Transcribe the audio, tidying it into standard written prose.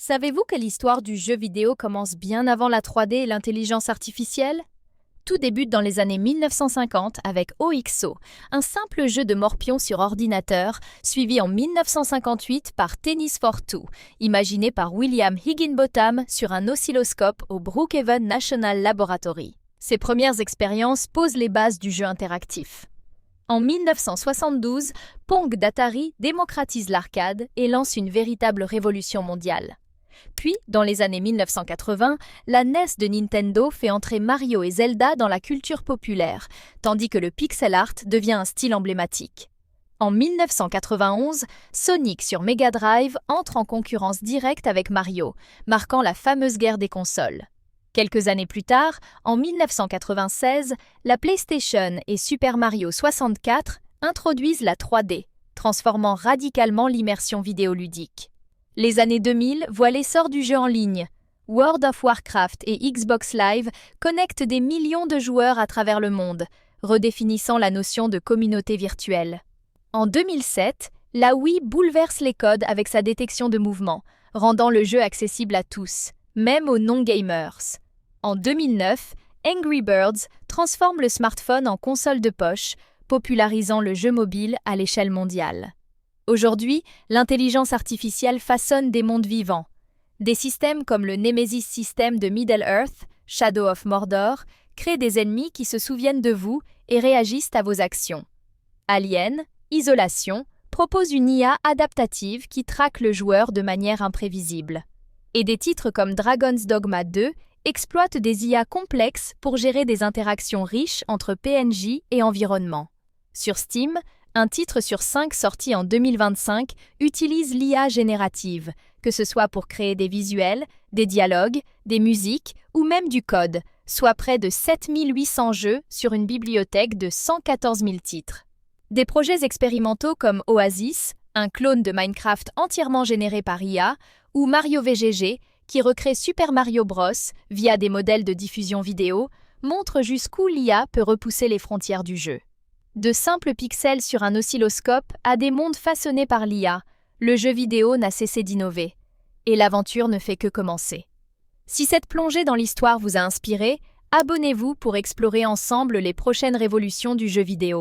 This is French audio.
Savez-vous que l'histoire du jeu vidéo commence bien avant la 3D et l'intelligence artificielle? Tout débute dans les années 1950 avec OXO, un simple jeu de morpion sur ordinateur, suivi en 1958 par Tennis for Two, imaginé par William Higginbotham sur un oscilloscope au Brookhaven National Laboratory. Ces premières expériences posent les bases du jeu interactif. En 1972, Pong d'Atari démocratise l'arcade et lance une véritable révolution mondiale. Puis, dans les années 1980, la NES de Nintendo fait entrer Mario et Zelda dans la culture populaire, tandis que le pixel art devient un style emblématique. En 1991, Sonic sur Mega Drive entre en concurrence directe avec Mario, marquant la fameuse guerre des consoles. Quelques années plus tard, en 1996, la PlayStation et Super Mario 64 introduisent la 3D, transformant radicalement l'immersion vidéoludique. Les années 2000 voient l'essor du jeu en ligne. World of Warcraft et Xbox Live connectent des millions de joueurs à travers le monde, redéfinissant la notion de communauté virtuelle. En 2007, la Wii bouleverse les codes avec sa détection de mouvement, rendant le jeu accessible à tous, même aux non-gamers. En 2009, Angry Birds transforme le smartphone en console de poche, popularisant le jeu mobile à l'échelle mondiale. Aujourd'hui, l'intelligence artificielle façonne des mondes vivants. Des systèmes comme le Nemesis System de Middle-earth, Shadow of Mordor, créent des ennemis qui se souviennent de vous et réagissent à vos actions. Alien, Isolation, propose une IA adaptative qui traque le joueur de manière imprévisible. Et des titres comme Dragon's Dogma 2 exploitent des IA complexes pour gérer des interactions riches entre PNJ et environnement. Sur Steam, un titre sur 5 sorti en 2025 utilise l'IA générative, que ce soit pour créer des visuels, des dialogues, des musiques ou même du code, soit près de 7800 jeux sur une bibliothèque de 114 000 titres. Des projets expérimentaux comme Oasis, un clone de Minecraft entièrement généré par IA, ou Mario VGG, qui recrée Super Mario Bros. Via des modèles de diffusion vidéo, montrent jusqu'où l'IA peut repousser les frontières du jeu. De simples pixels sur un oscilloscope à des mondes façonnés par l'IA, le jeu vidéo n'a cessé d'innover. Et l'aventure ne fait que commencer. Si cette plongée dans l'histoire vous a inspiré, abonnez-vous pour explorer ensemble les prochaines révolutions du jeu vidéo.